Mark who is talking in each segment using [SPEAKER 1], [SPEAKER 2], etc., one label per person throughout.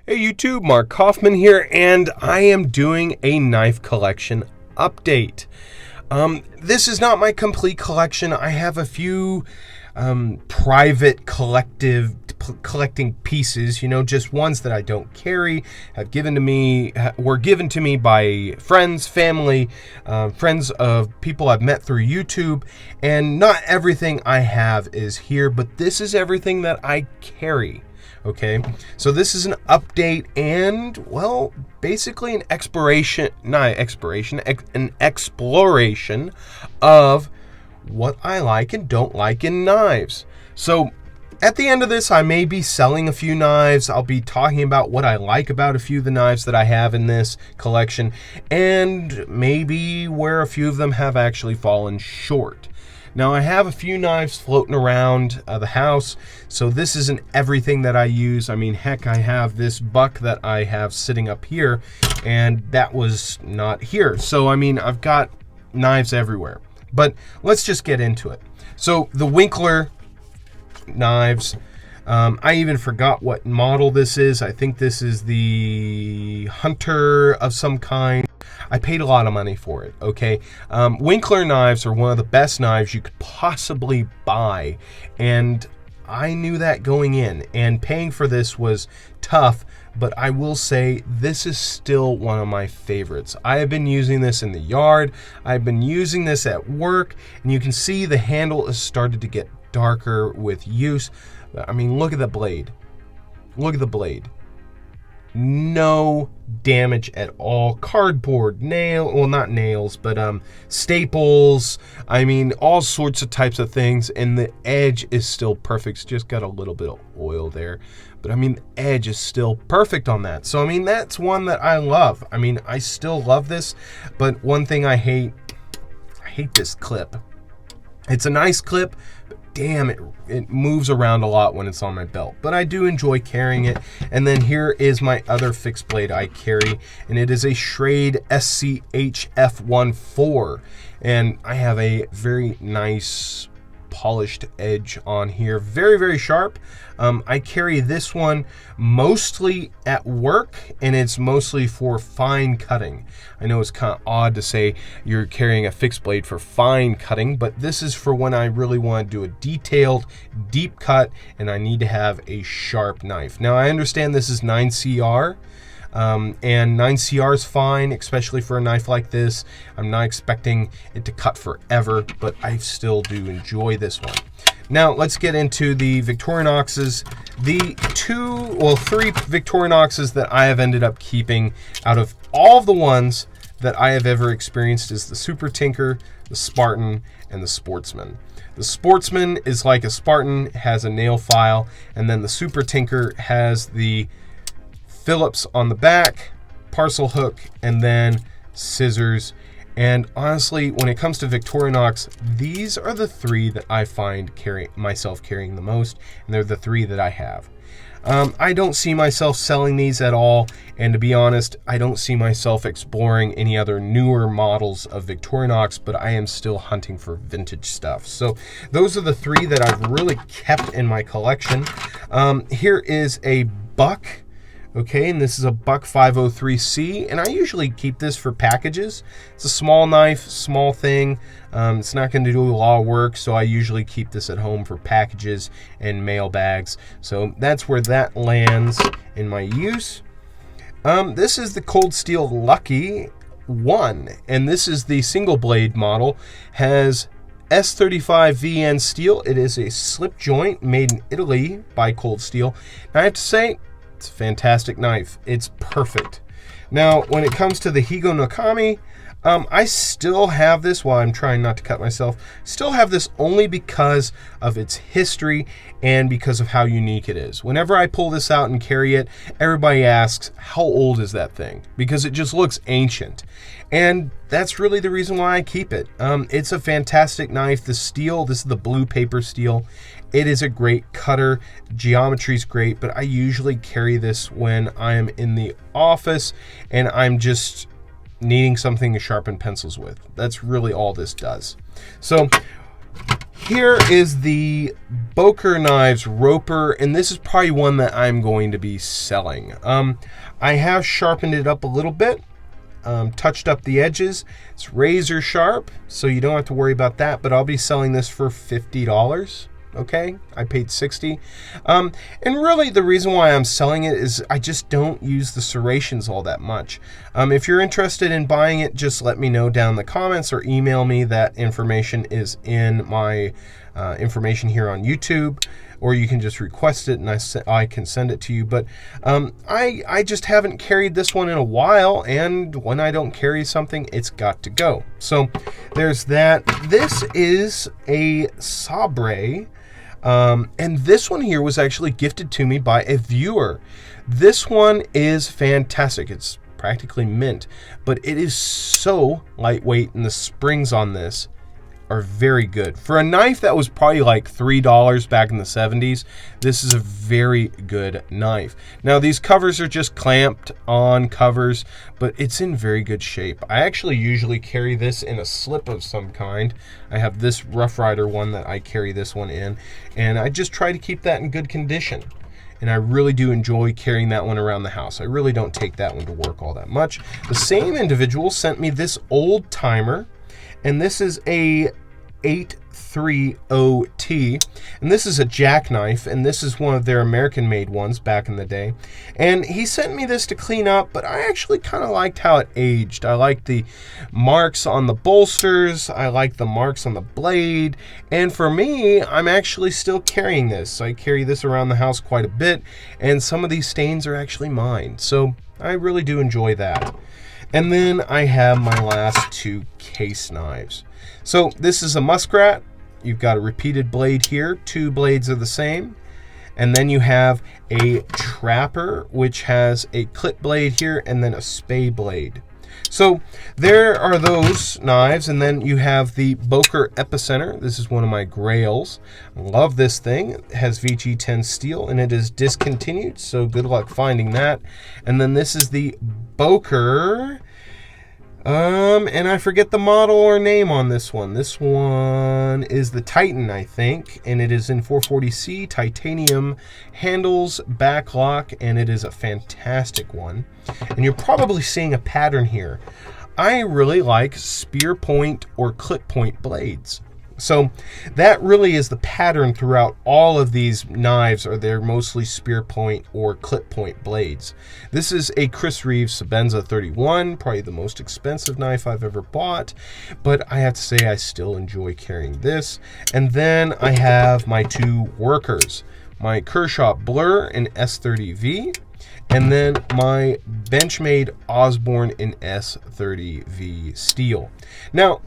[SPEAKER 1] Hey YouTube, Mark Kaufman here, and I am doing a knife collection update. This is not my complete collection. I have a few private collecting pieces, just ones that I don't carry, were given to me by friends, family, friends of people I've met through YouTube, and not everything I have is here, but this is everything that I carry. Okay, so this is an update and, well, basically an exploration of what I like and don't like in knives. So at the end of this, I may be selling a few knives. I'll be talking about what I like about a few of the knives that I have in this collection, and maybe where a few of them have actually fallen short. Now, I have a few knives floating around the house, so this isn't everything that I use. I mean, heck, I have this buck that I have sitting up here, and that was not here. So, I mean, I've got knives everywhere. But let's just get into it. So, the Winkler knives, I even forgot what model this is. I think this is the Hunter of some kind. I paid a lot of money for it, okay? Winkler knives are one of the best knives you could possibly buy, and I knew that going in, and paying for this was tough, but I will say this is still one of my favorites. I have been using this in the yard, I've been using this at work, and you can see the handle has started to get darker with use. I mean, look at the blade. Look at the blade. No damage at all. Cardboard, well, not nails, but staples, I mean, all sorts of types of things, and the edge is still perfect. It's just got a little bit of oil there, but I mean, the edge is still perfect on that. So I mean, that's one that I love. I mean, I still love this, but one thing I hate this clip. It's a nice clip, but damn, it moves around a lot when it's on my belt. But I do enjoy carrying it. And then here is my other fixed blade I carry, and it is a Schrade SCHF14. And I have a very nice polished edge on here, very, very sharp. I carry this one mostly at work, and it's mostly for fine cutting. I know it's kind of odd to say you're carrying a fixed blade for fine cutting, but this is for when I really want to do a detailed, deep cut, and I need to have a sharp knife. Now, I understand this is 9CR, and 9CR is fine, especially for a knife like this. I'm not expecting it to cut forever, but I still do enjoy this one. Now, let's get into the Victorinoxes. The three Victorinoxes that I have ended up keeping out of all of the ones that I have ever experienced is the Super Tinker, the Spartan, and the Sportsman. The Sportsman is like a Spartan, has a nail file, and then the Super Tinker has the Phillips on the back, parcel hook, and then scissors. And honestly, when it comes to Victorinox, these are the three that I find myself carrying the most, and they're the three that I have. I don't see myself selling these at all, and to be honest, I don't see myself exploring any other newer models of Victorinox, but I am still hunting for vintage stuff. So those are the three that I've really kept in my collection. Here is a buck. Okay, and this is a Buck 503C, and I usually keep this for packages. It's a small knife, small thing. It's not going to do a lot of work, so I usually keep this at home for packages and mail bags. So that's where that lands in my use. This is the Cold Steel Lucky 1, and this is the single blade model. Has S35 VN steel. It is a slip joint made in Italy by Cold Steel. Now, I have to say, it's a fantastic knife. It's perfect. Now, when it comes to the Higo no Kami, I still have this, while I'm trying not to cut myself, still have this only because of its history and because of how unique it is. Whenever I pull this out and carry it, everybody asks, how old is that thing? Because it just looks ancient. And that's really the reason why I keep it. It's a fantastic knife. The steel, this is the blue paper steel. It is a great cutter. Geometry's great, but I usually carry this when I am in the office and I'm just needing something to sharpen pencils with. That's really all this does. So here is the Boker Knives Roper, and this is probably one that I'm going to be selling. I have sharpened it up a little bit, touched up the edges. It's razor sharp, so you don't have to worry about that, but I'll be selling this for $50. Okay, I paid $60. And really the reason why I'm selling it is I just don't use the serrations all that much. If you're interested in buying it, just let me know down in the comments or email me. That information is in my information here on YouTube, or you can just request it and I can send it to you. But I just haven't carried this one in a while, and when I don't carry something, it's got to go. So there's that. This is a Schrade. And this one here was actually gifted to me by a viewer. This one is fantastic. It's practically mint, but it is so lightweight, and the springs on this are very good. For a knife that was probably like $3 back in the 70s, this is a very good knife. Now these covers are just clamped on covers, but it's in very good shape. I actually usually carry this in a slip of some kind. I have this Rough Rider one that I carry this one in, and I just try to keep that in good condition. And I really do enjoy carrying that one around the house. I really don't take that one to work all that much. The same individual sent me this old timer, and this is a 830T, and this is a jackknife, and this is one of their American-made ones back in the day. And he sent me this to clean up, but I actually kind of liked how it aged. I like the marks on the bolsters, I like the marks on the blade, and for me, I'm actually still carrying this. I carry this around the house quite a bit, and some of these stains are actually mine, so I really do enjoy that. And then I have my last two case knives. So this is a Muskrat. You've got a repeated blade here. Two blades are the same. And then you have a Trapper, which has a clip blade here and then a spay blade. So there are those knives, and then you have the Boker Epicenter. This is one of my grails. I love this thing. It has VG10 steel, and it is discontinued, so good luck finding that. And then this is the Boker, and I forget the model or name on this one. This one is the Titan, I think, and it is in 440C titanium handles, back lock, and it is a fantastic one. And you're probably seeing a pattern here. I really like spear point or clip point blades. So that really is the pattern throughout all of these knives, are they're mostly spear point or clip point blades. This is a Chris Reeves Sebenza 31, probably the most expensive knife I've ever bought, but I have to say I still enjoy carrying this. And then I have my two workers, my Kershaw Blur in S30V, and then my Benchmade Osborne in S30V steel. Now,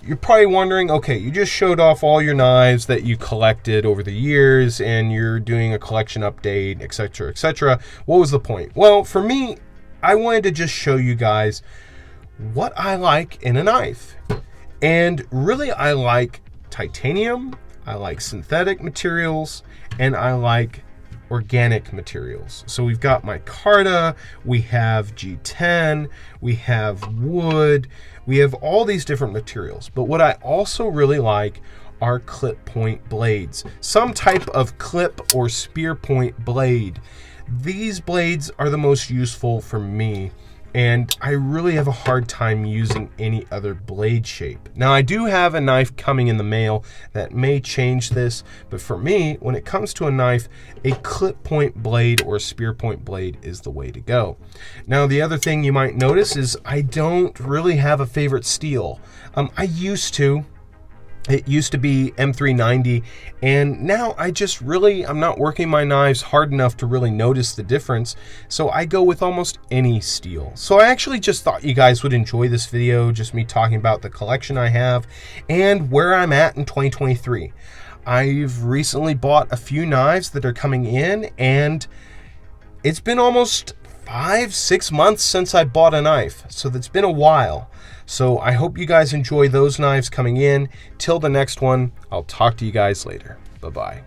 [SPEAKER 1] you're probably wondering, okay, you just showed off all your knives that you collected over the years, and you're doing a collection update, etc., etc. What was the point? Well, for me, I wanted to just show you guys what I like in a knife. And really, I like titanium, I like synthetic materials, and I like organic materials. So we've got micarta, we have G10, we have wood, we have all these different materials. But what I also really like are clip point blades, some type of clip or spear point blade. These blades are the most useful for me, and I really have a hard time using any other blade shape. Now, I do have a knife coming in the mail that may change this, but for me, when it comes to a knife, a clip point blade or spear point blade is the way to go. Now, the other thing you might notice is I don't really have a favorite steel. I used to. It used to be M390, and now I'm not working my knives hard enough to really notice the difference, so I go with almost any steel. So I actually just thought you guys would enjoy this video, just me talking about the collection I have and where I'm at in 2023. I've recently bought a few knives that are coming in, and it's been almost 5-6 months since I bought a knife, so that's been a while. So I hope you guys enjoy those knives coming in. Till the next one, I'll talk to you guys later. Bye-bye.